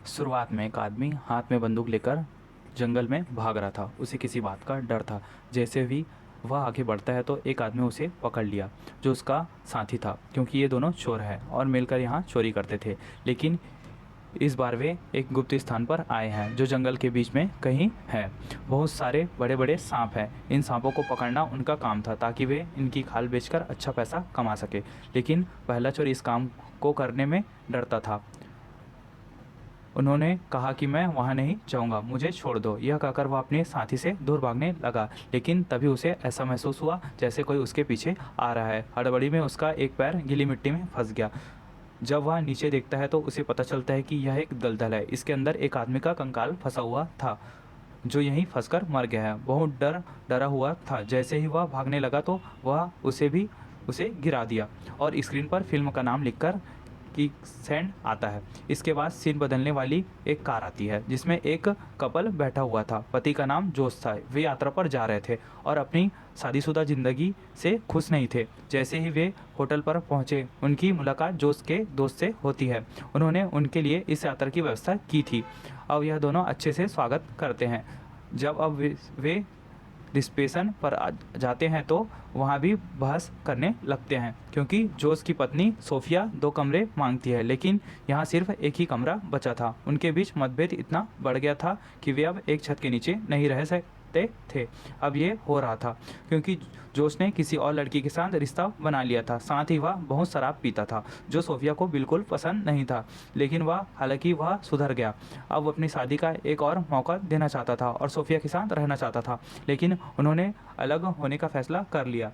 शुरुआत में एक आदमी हाथ में बंदूक लेकर जंगल में भाग रहा था। उसे किसी बात का डर था। जैसे भी वह आगे बढ़ता है तो एक आदमी उसे पकड़ लिया, जो उसका साथी था, क्योंकि ये दोनों चोर हैं और मिलकर यहाँ चोरी करते थे। लेकिन इस बार वे एक गुप्त स्थान पर आए हैं जो जंगल के बीच में कहीं है। बहुत सारे बड़े बड़े सांप हैं। इन सांपों को पकड़ना उनका काम था ताकि वे इनकी खाल बेचकर अच्छा पैसा कमा सके। लेकिन पहला चोर इस काम को करने में डरता था। उन्होंने कहा कि मैं वहाँ नहीं जाऊँगा, मुझे छोड़ दो। यह कहकर वह अपने साथी से दूर भागने लगा। लेकिन तभी उसे ऐसा महसूस हुआ जैसे कोई उसके पीछे आ रहा है। हड़बड़ी में उसका एक पैर गीली मिट्टी में फंस गया। जब वह नीचे देखता है तो उसे पता चलता है कि यह एक दलदल है। इसके अंदर एक आदमी का कंकाल फंसा हुआ था, जो यहीं फंसकर मर गया है। बहुत डरा हुआ था। जैसे ही वह भागने लगा तो वह उसे गिरा दिया और स्क्रीन पर फिल्म का नाम लिखकर की सेंड आता है। इसके बाद सीन बदलने वाली एक कार आती है जिसमें एक कपल बैठा हुआ था। पति का नाम जोश था। वे यात्रा पर जा रहे थे और अपनी शादीशुदा जिंदगी से खुश नहीं थे। जैसे ही वे होटल पर पहुंचे, उनकी मुलाकात जोश के दोस्त से होती है। उन्होंने उनके लिए इस यात्रा की व्यवस्था की थी। अब यह दोनों अच्छे से स्वागत करते हैं। जब अब वे रिसेप्शन पर जाते हैं तो वहाँ भी बहस करने लगते हैं, क्योंकि जोश की पत्नी सोफिया 2 कमरे मांगती है, लेकिन यहाँ सिर्फ एक ही कमरा बचा था। उनके बीच मतभेद इतना बढ़ गया था कि वे अब एक छत के नीचे नहीं रह सकते थे। अब ये हो रहा था क्योंकि जोश ने किसी और लड़की के साथ रिश्ता बना लिया था। साथ ही वह बहुत शराब पीता था, जो सोफिया को बिल्कुल पसंद नहीं था। लेकिन हालांकि वह सुधर गया। अब अपनी शादी का एक और मौका देना चाहता था और सोफिया के साथ रहना चाहता था। लेकिन उन्होंने अलग होने का फैसला कर लिया।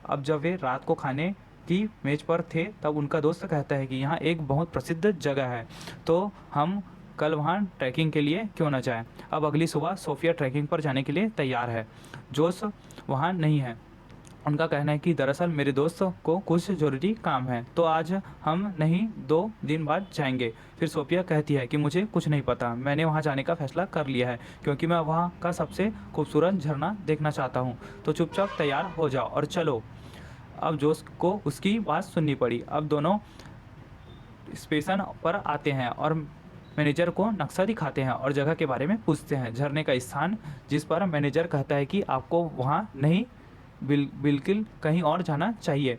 अब जब वे रात को खाने की मेज पर थे तब उनका दोस्त कहता है कि यहाँ एक बहुत प्रसिद्ध जगह है, तो हम कल वहाँ ट्रैकिंग के लिए क्यों ना जाएं। अब अगली सुबह सोफिया ट्रैकिंग पर जाने के लिए तैयार है। जोश वहाँ नहीं है। उनका कहना है कि दरअसल मेरे दोस्त को कुछ ज़रूरी काम है, तो आज हम नहीं 2 दिन बाद जाएंगे। फिर सोफिया कहती है कि मुझे कुछ नहीं पता, मैंने वहाँ जाने का फैसला कर लिया है क्योंकि मैं वहाँ का सबसे खूबसूरत झरना देखना चाहता हूँ। तो चुपचाप तैयार हो जाओ और चलो। अब जोश को उसकी बात सुननी पड़ी। अब दोनों स्टेशन पर आते हैं और मैनेजर को नक्शा दिखाते हैं और जगह के बारे में पूछते हैं। झरने का स्थान, जिस पर मैनेजर कहता है कि आपको वहाँ नहीं बिल्कुल कहीं और जाना चाहिए,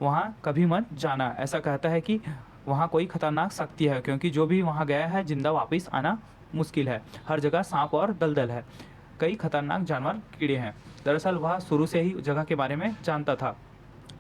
वहाँ कभी मत जाना। ऐसा कहता है कि वहाँ कोई खतरनाक शक्ति है, क्योंकि जो भी वहाँ गया है जिंदा वापस आना मुश्किल है। हर जगह सांप और दलदल है, कई खतरनाक जानवर कीड़े हैं। दरअसल वह शुरू से ही जगह के बारे में जानता था,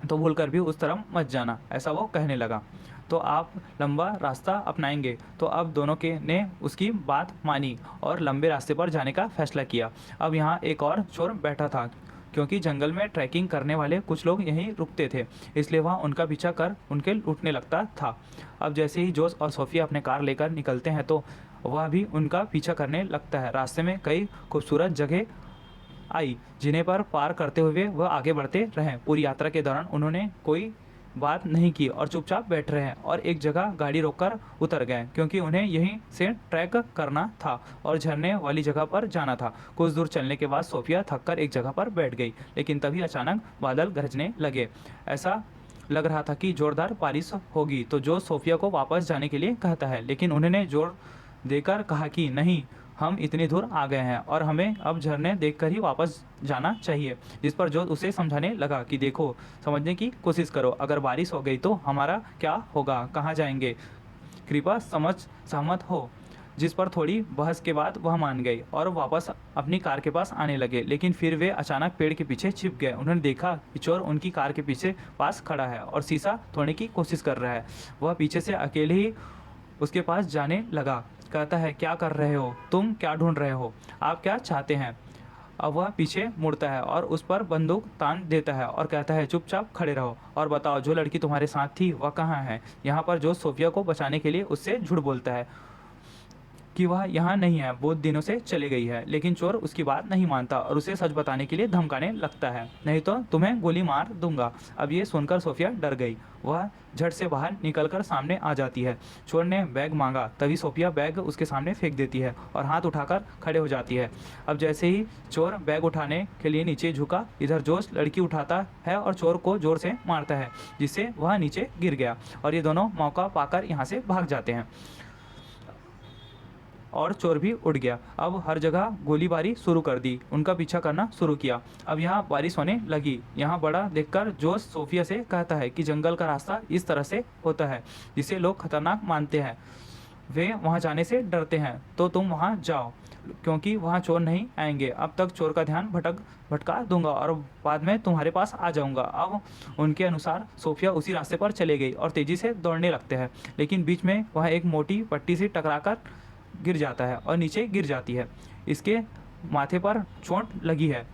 तो भूलकर भी उस तरफ मत जाना, ऐसा वो कहने लगा। तो आप लंबा रास्ता अपनाएंगे। तो अब दोनों के ने उसकी बात मानी और लंबे रास्ते पर जाने का फैसला किया। अब यहाँ एक और चोर बैठा था, क्योंकि जंगल में ट्रैकिंग करने वाले कुछ लोग यहीं रुकते थे, इसलिए वह उनका पीछा कर उनके लूटने लगता था। अब जैसे ही जोश और सोफिया अपने कार लेकर निकलते हैं तो वह भी उनका पीछा करने लगता है। रास्ते में कई खूबसूरत जगह आई जिन्हें पर पार करते हुए वह आगे बढ़ते रहे। पूरी यात्रा के दौरान उन्होंने कोई बात नहीं की और चुपचाप बैठ रहे और एक जगह गाड़ी रोककर उतर गए, क्योंकि उन्हें यहीं से ट्रैक करना था और झरने वाली जगह पर जाना था। कुछ दूर चलने के बाद सोफिया थककर एक जगह पर बैठ गई, लेकिन तभी अचानक बादल गरजने लगे। ऐसा लग रहा था कि जोरदार बारिश होगी। तो जो सोफिया को वापस जाने के लिए कहता है, लेकिन उन्होंने जोर देकर कहा कि नहीं, हम इतनी दूर आ गए हैं और हमें अब झरने देखकर ही वापस जाना चाहिए। जिस पर जो उसे समझाने लगा कि देखो, समझने की कोशिश करो, अगर बारिश हो गई तो हमारा क्या होगा, कहाँ जाएंगे, कृपया सहमत हो। जिस पर थोड़ी बहस के बाद वह मान गई और वापस अपनी कार के पास आने लगे। लेकिन फिर वे अचानक पेड़ के पीछे छिप गए। उन्होंने देखा कि चोर उनकी कार के पीछे पास खड़ा है और शीशा तोड़ने की कोशिश कर रहा है। वह पीछे से अकेले ही उसके पास जाने लगा। कहता है, क्या कर रहे हो तुम, क्या ढूंढ रहे हो, आप क्या चाहते हैं। अब वह पीछे मुड़ता है और उस पर बंदूक तान देता है और कहता है, चुपचाप खड़े रहो और बताओ जो लड़की तुम्हारे साथ थी वह कहाँ है। यहाँ पर जो सोफिया को बचाने के लिए उससे झूठ बोलता है कि वह यहाँ नहीं है, बहुत दिनों से चली गई है। लेकिन चोर उसकी बात नहीं मानता और उसे सच बताने के लिए धमकाने लगता है, नहीं तो तुम्हें गोली मार दूंगा। अब ये सुनकर सोफिया डर गई। वह झट से बाहर निकलकर सामने आ जाती है। चोर ने बैग मांगा, तभी सोफिया बैग उसके सामने फेंक देती है और हाथ उठाकर खड़े हो जाती है। अब जैसे ही चोर बैग उठाने के लिए नीचे झुका, इधर जोश लड़की उठाता है और चोर को जोर से मारता है, जिससे वह नीचे गिर गया और ये दोनों मौका पाकर यहाँ से भाग जाते हैं। और चोर भी उड़ गया। अब हर जगह गोलीबारी शुरू कर दी, उनका पीछा करना शुरू किया। अब यहाँ बारिश होने लगी। यहाँ बड़ा देखकर जोश सोफिया से कहता है कि जंगल का रास्ता इस तरह से होता है जिसे लोग खतरनाक मानते हैं, वे वहाँ जाने से डरते हैं, तो तुम वहाँ जाओ क्योंकि वहाँ चोर नहीं आएंगे। अब तक चोर का ध्यान भटका दूंगा और बाद में तुम्हारे पास आ जाऊंगा। अब उनके अनुसार सोफिया उसी रास्ते पर चले गई और तेज़ी से दौड़ने लगते हैं, लेकिन बीच में वह एक मोटी पट्टी से टकराकर गिर जाता है और नीचे गिर जाती है। इसके माथे पर चोट लगी है।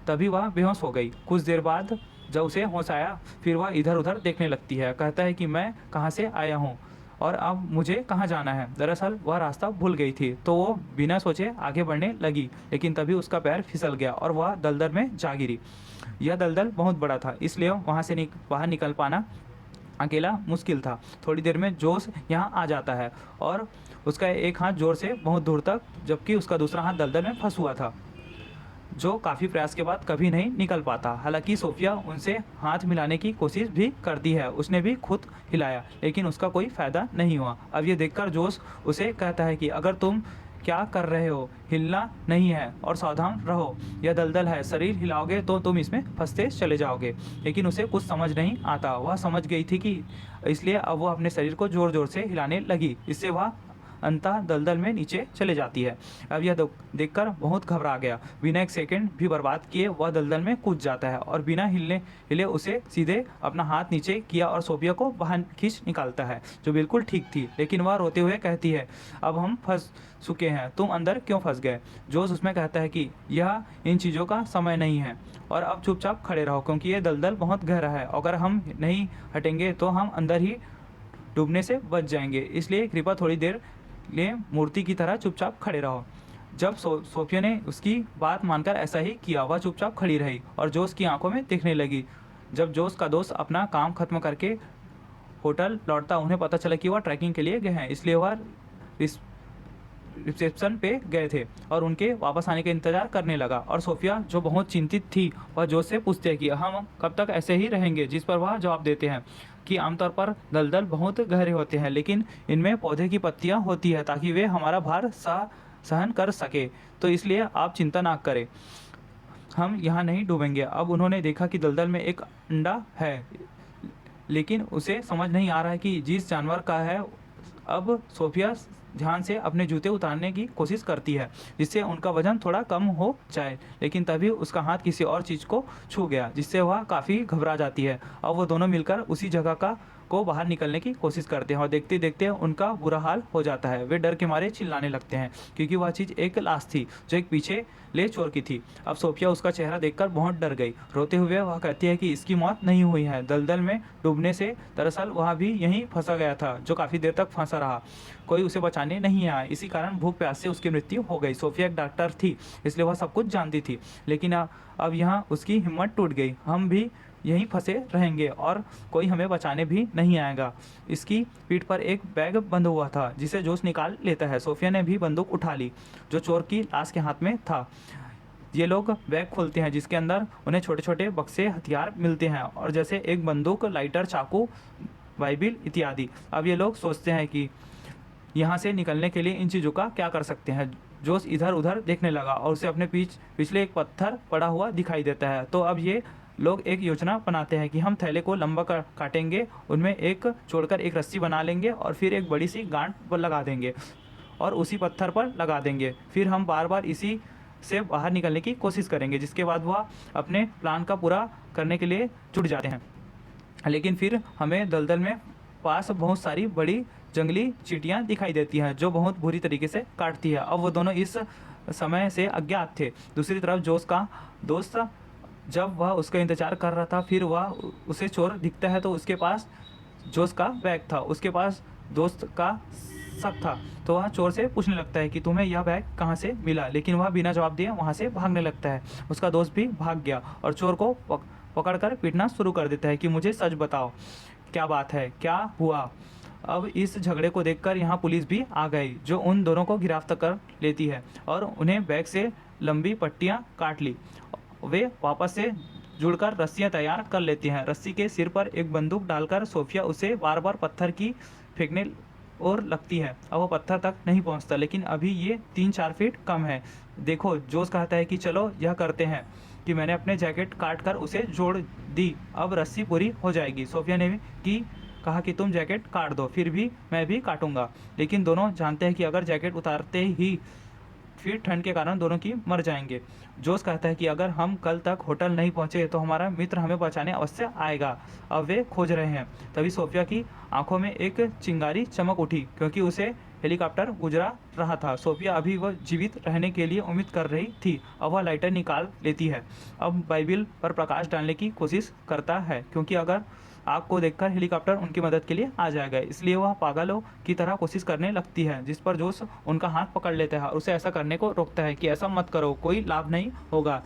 तभी वह बेहोश हो गई। कुछ देर बाद जब उसे होश आया, फिर वह इधर उधर देखने लगती है। कहता है कि मैं कहाँ से आया हूँ और अब मुझे कहाँ जाना है। दरअसल वह रास्ता भूल गई थी, तो वो बिना सोचे आगे बढ़ने लगी, लेकिन तभी उसका पैर फिसल गया और वह दलदल में जा गिरी। यह दलदल बहुत बड़ा था, इसलिए वहाँ से बाहर निकल पाना अकेला मुश्किल था। थोड़ी देर में जोश यहाँ आ जाता है और उसका एक हाथ जोर से बहुत दूर तक, जबकि उसका दूसरा हाथ दलदल में फंस हुआ था, जो काफ़ी प्रयास के बाद कभी नहीं निकल पाता। हालांकि सोफिया उनसे हाथ मिलाने की कोशिश भी करती है, उसने भी खुद हिलाया, लेकिन उसका कोई फ़ायदा नहीं हुआ। अब ये देखकर जोश उसे कहता है कि अगर तुम क्या कर रहे हो, हिलना नहीं है और सावधान रहो, यह दलदल है, शरीर हिलाओगे तो तुम इसमें फंसते चले जाओगे। लेकिन उसे कुछ समझ नहीं आता। वह समझ गई थी कि इसलिए अब वह अपने शरीर को ज़ोर ज़ोर से हिलाने लगी, इससे वह अंततः दलदल में नीचे चले जाती है। अब यह देखकर बहुत घबरा गया। बिना एक सेकंड भी बर्बाद किए वह दलदल में कूद जाता है और बिना हिले उसे सीधे अपना हाथ नीचे किया और सोफिया को बाहर खींच निकालता है, जो बिल्कुल ठीक थी। लेकिन वह रोते हुए कहती है, अब हम फंस चुके हैं, तुम अंदर क्यों फंस गए। जोश उसमें कहता है कि यह इन चीज़ों का समय नहीं है और अब चुपचाप खड़े रहो, क्योंकि ये दलदल बहुत गहरा है। अगर हम नहीं हटेंगे तो हम अंदर ही डूबने से बच जाएंगे, इसलिए कृपया थोड़ी देर लिए मूर्ति की तरह चुपचाप खड़े रहो। जब सोफिया ने उसकी बात मानकर ऐसा ही किया, वह चुपचाप खड़ी रही और जोश की आंखों में दिखने लगी। जब जोश का दोस्त अपना काम खत्म करके होटल लौटता, उन्हें पता चला कि वह ट्रैकिंग के लिए गए हैं, इसलिए वह रिसेप्शन पे गए थे और उनके वापस आने का इंतजार करने लगा। और सोफिया, जो बहुत चिंतित थी, वह जोश से पूछती है कि हम कब तक ऐसे ही रहेंगे, जिस पर वह जवाब देते हैं कि आमतौर पर दलदल बहुत गहरे होते हैं, लेकिन इनमें पौधे की पत्तियां होती है ताकि वे हमारा भार सहन कर सके, तो इसलिए आप चिंता ना करें, हम यहाँ नहीं डूबेंगे। अब उन्होंने देखा कि दलदल में एक अंडा है, लेकिन उसे समझ नहीं आ रहा है कि जिस जानवर का है। अब सोफिया ध्यान से अपने जूते उतारने की कोशिश करती है, जिससे उनका वजन थोड़ा कम हो जाए, लेकिन तभी उसका हाथ किसी और चीज़ को छू गया, जिससे वह काफ़ी घबरा जाती है। अब वो दोनों मिलकर उसी जगह को बाहर निकलने की कोशिश करते हैं और देखते देखते उनका बुरा हाल हो जाता है। वे डर के मारे चिल्लाने लगते हैं, क्योंकि वह चीज़ एक लाश थी जो एक पीछे ले चोर की थी। अब सोफिया उसका चेहरा देखकर बहुत डर गई। रोते हुए वह कहती है कि इसकी मौत नहीं हुई है दलदल में डूबने से, दरअसल वह भी यहीं फंसा गया था, जो काफ़ी देर तक फंसा रहा, कोई उसे बचाने नहीं आया, इसी कारण भूख प्यास से उसकी मृत्यु हो गई। सोफिया एक डॉक्टर थी, इसलिए वह सब कुछ जानती थी, लेकिन अब यहाँ उसकी हिम्मत टूट गई। हम भी यहीं फंसे रहेंगे और कोई हमें बचाने भी नहीं आएगा। इसकी पीठ पर एक बैग बंद हुआ था, जिसे जोश निकाल लेता है। सोफिया ने भी बंदूक उठा ली, जो चोर की लाश के हाथ में था। ये लोग बैग खोलते हैं, जिसके अंदर उन्हें छोटे छोटे बक्से हथियार मिलते हैं, और जैसे एक बंदूक, लाइटर, चाकू, बाइबिल इत्यादि। अब ये लोग सोचते हैं कि यहाँ से निकलने के लिए इन चीज़ों का क्या कर सकते हैं। जोश इधर उधर देखने लगा और उसे अपने पिछले एक पत्थर पड़ा हुआ दिखाई देता है। तो अब ये लोग एक योजना बनाते हैं कि हम थैले को लंबा काटेंगे, उनमें एक छोड़कर एक रस्सी बना लेंगे और फिर एक बड़ी सी गांठ पर लगा देंगे और उसी पत्थर पर लगा देंगे। फिर हम बार बार इसी से बाहर निकलने की कोशिश करेंगे, जिसके बाद वह अपने प्लान का पूरा करने के लिए जुट जाते हैं। लेकिन फिर हमें दलदल में पास बहुत सारी बड़ी जंगली चींटियाँ दिखाई देती हैं, जो बहुत बुरी तरीके से काटती है। अब वो दोनों इस समय से अज्ञात थे। दूसरी तरफ जोश का दोस्त, जब वह उसका इंतजार कर रहा था, फिर वह उसे चोर दिखता है, तो उसके पास जोश का बैग था, उसके पास दोस्त का शक था, तो वह चोर से पूछने लगता है कि तुम्हें यह बैग कहाँ से मिला, लेकिन वह बिना जवाब दिए वहाँ से भागने लगता है। उसका दोस्त भी भाग गया और चोर को पकड़कर पीटना शुरू कर देता है कि मुझे सच बताओ, क्या बात है, क्या हुआ। अब इस झगड़े को देखकर यहाँ पुलिस भी आ गई, जो उन दोनों को गिरफ्तार कर लेती है और उन्हें बैग से लंबी पट्टियाँ काट ली। वे वापस से जुड़कर रस्सियाँ तैयार कर लेती हैं। रस्सी के सिर पर एक बंदूक डालकर सोफिया उसे बार बार पत्थर की फेंकने और लगती है। अब वो पत्थर तक नहीं पहुंचता, लेकिन अभी ये 3-4 फीट कम है। देखो, जोश कहता है कि चलो यह करते हैं कि मैंने अपने जैकेट काट कर उसे जोड़ दी, अब रस्सी पूरी हो जाएगी। सोफिया ने भी कहा कि तुम जैकेट काट दो, फिर भी मैं भी काटूंगा। लेकिन दोनों जानते हैं कि अगर जैकेट उतारते ही फिर ठंड के कारण दोनों की मर जाएंगे। जोश कहता है कि अगर हम कल तक होटल नहीं पहुंचे तो हमारा मित्र हमें बचाने अवश्य आएगा। अब वे खोज रहे हैं। तभी सोफिया की आंखों में एक चिंगारी चमक उठी, क्योंकि उसे हेलीकॉप्टर गुजरा रहा था। सोफिया अभी वह जीवित रहने के लिए उम्मीद कर रही थी। अब वह लाइटर निकाल लेती है। अब बाइबिल पर प्रकाश डालने की कोशिश करता है, क्योंकि अगर आग को देखकर हेलीकॉप्टर उनकी मदद के लिए आ जाएगा। इसलिए वह पागलों की तरह कोशिश करने लगती है, जिस पर जोश उनका हाथ पकड़ लेता है और उसे ऐसा करने को रोकता है कि ऐसा मत करो, कोई लाभ नहीं होगा,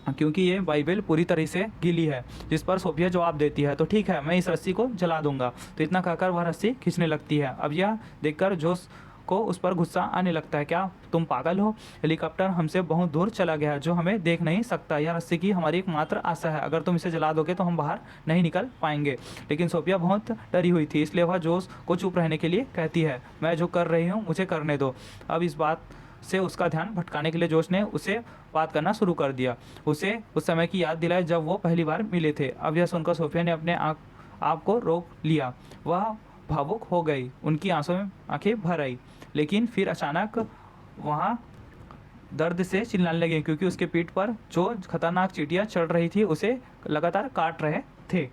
क्योंकि ये बाइबल पूरी तरह से गीली है। जिस पर सोफिया जवाब देती है, तो ठीक है, मैं इस रस्सी को जला दूंगा। तो इतना कहकर वह रस्सी खींचने लगती है। अब यह देखकर जोश को उस पर गुस्सा आने लगता है। क्या तुम पागल हो? हेलीकॉप्टर हमसे बहुत दूर चला गया है, जो हमें देख नहीं सकता। यह रस्सी की हमारी एकमात्र आशा है। अगर तुम इसे जला दोगे तो हम बाहर नहीं निकल पाएंगे। लेकिन सोफिया बहुत डरी हुई थी, इसलिए वह जोश को चुप रहने के लिए कहती है, मैं जो कर रही हूँ मुझे करने दो। अब इस बात से उसका ध्यान भटकाने के लिए जोश ने उसे बात करना शुरू कर दिया। उसे उस समय की याद दिलाई जब वो पहली बार मिले थे। अब यह सुनकर सोफिया ने अपने आप को रोक लिया। वह भावुक हो गई, उनकी आंसुओं में आंखें भर आई। लेकिन फिर अचानक वहाँ दर्द से चिल्लाने लगे, क्योंकि उसके पीठ पर जो खतरनाक चींटियां चढ़ रही थी उसे लगातार काट रहे थे।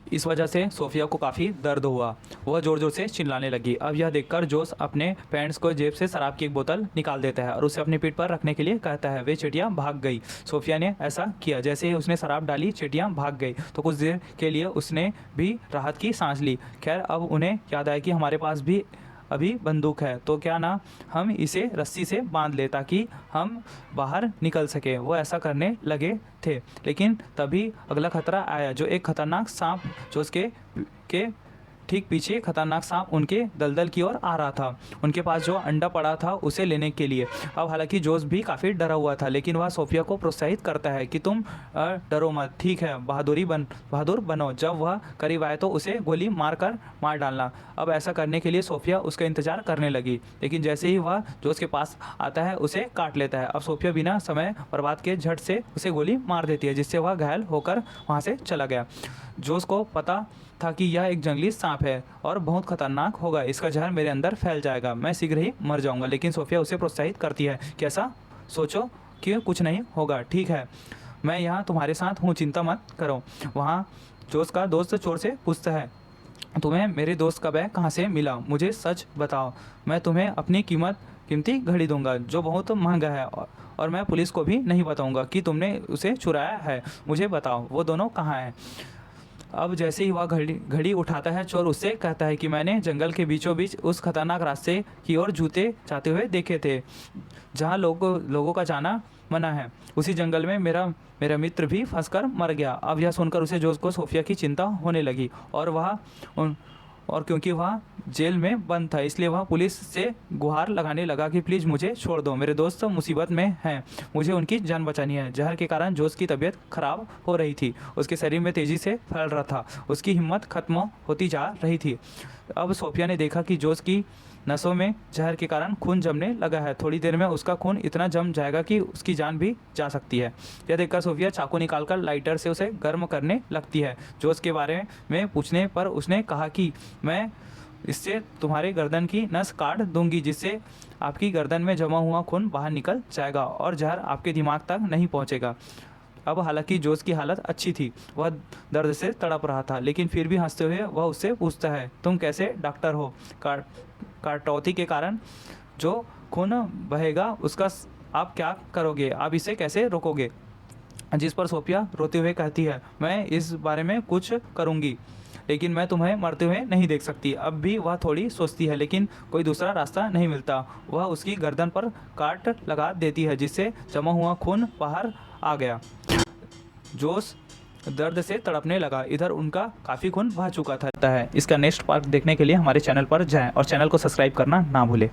इस वजह से सोफिया को काफ़ी दर्द हुआ। वह ज़ोर ज़ोर से चिल्लाने लगी। अब यह देखकर जोश अपने पैंट्स को जेब से शराब की एक बोतल निकाल देता है और उसे अपनी पीठ पर रखने के लिए कहता है। वे चींटियां भाग गई। सोफिया ने ऐसा किया। जैसे ही उसने शराब डाली, चींटियां भाग गई। तो कुछ देर के लिए उसने भी राहत की सांस ली। खैर, अब उन्हें याद आया कि हमारे पास भी अभी बंदूक है, तो क्या ना हम इसे रस्सी से बांध ले ताकि हम बाहर निकल सके। वो ऐसा करने लगे थे, लेकिन तभी अगला खतरा आया, जो एक खतरनाक सांप जो उसके ठीक पीछे खतरनाक सांप उनके दलदल की ओर आ रहा था, उनके पास जो अंडा पड़ा था उसे लेने के लिए। अब हालांकि जोश भी काफ़ी डरा हुआ था, लेकिन वह सोफिया को प्रोत्साहित करता है कि तुम डरो मत, ठीक है, बहादुर बनो। जब वह करीब आए तो उसे गोली मार डालना। अब ऐसा करने के लिए सोफिया उसका इंतजार करने लगी, लेकिन जैसे ही वह जोश के पास आता है उसे काट लेता है। अब सोफिया बिना समय बर्बाद के झट से उसे गोली मार देती है, जिससे वह घायल होकर वहाँ से चला गया। जोश को पता था कि यह एक जंगली सांप है और बहुत खतरनाक होगा। इसका जहर मेरे अंदर फैल जाएगा, मैं शीघ्र ही मर जाऊंगा। लेकिन सोफिया उसे प्रोत्साहित करती है कि ऐसा सोचो कि कुछ नहीं होगा, ठीक है, मैं यहाँ तुम्हारे साथ हूँ, चिंता मत करो। वहाँ जोश का दोस्त चोर से पूछता है, तुम्हें मेरे दोस्त का बैग कहाँ से मिला? मुझे सच बताओ, मैं तुम्हें अपनी कीमती घड़ी दूंगा जो बहुत महंगा है, और मैं पुलिस को भी नहीं बताऊंगा कि तुमने उसे चुराया है। मुझे बताओ वो दोनों कहाँ हैं? अब जैसे ही वह घड़ी उठाता है, चोर उससे कहता है कि मैंने जंगल के बीचों बीच उस खतरनाक रास्ते की ओर जूते जाते हुए देखे थे जहाँ लोगों का जाना मना है। उसी जंगल में मेरा मित्र भी फंसकर मर गया। अब यह सुनकर उसे जोश को सोफिया की चिंता होने लगी, और क्योंकि वह जेल में बंद था, इसलिए वह पुलिस से गुहार लगाने लगा कि प्लीज़ मुझे छोड़ दो, मेरे दोस्त मुसीबत में हैं, मुझे उनकी जान बचानी है। जहर के कारण जोश की तबीयत खराब हो रही थी, उसके शरीर में तेज़ी से फैल रहा था, उसकी हिम्मत खत्म होती जा रही थी। अब सोफिया ने देखा कि जोश की नसों में जहर के कारण खून जमने लगा है। थोड़ी देर में उसका खून इतना जम जाएगा कि उसकी जान भी जा सकती है। यह देखकर सोफिया चाकू निकालकर लाइटर से उसे गर्म करने लगती है। जोश के बारे में पूछने पर उसने कहा कि मैं इससे तुम्हारे गर्दन की नस काट दूंगी, जिससे आपकी गर्दन में जमा हुआ खून बाहर निकल जाएगा और जहर आपके दिमाग तक नहीं पहुंचेगा। अब हालांकि जोश की हालत अच्छी थी, वह दर्द से तड़प रहा था, लेकिन फिर भी हंसते हुए वह उससे पूछता है, तुम कैसे डॉक्टर हो? कटौती के कारण जो खून बहेगा उसका आप क्या करोगे? आप इसे कैसे रोकोगे? जिस पर सोफिया रोते हुए कहती है, मैं इस बारे में कुछ करूँगी, लेकिन मैं तुम्हें मरते हुए नहीं देख सकती। अब भी वह थोड़ी सोचती है, लेकिन कोई दूसरा रास्ता नहीं मिलता। वह उसकी गर्दन पर काट लगा देती है, जिससे जमा हुआ खून बाहर आ गया। जोश दर्द से तड़पने लगा। इधर उनका काफ़ी खून बह चुका था। इसका नेक्स्ट पार्ट देखने के लिए हमारे चैनल पर जाएं और चैनल को सब्सक्राइब करना ना भूलें।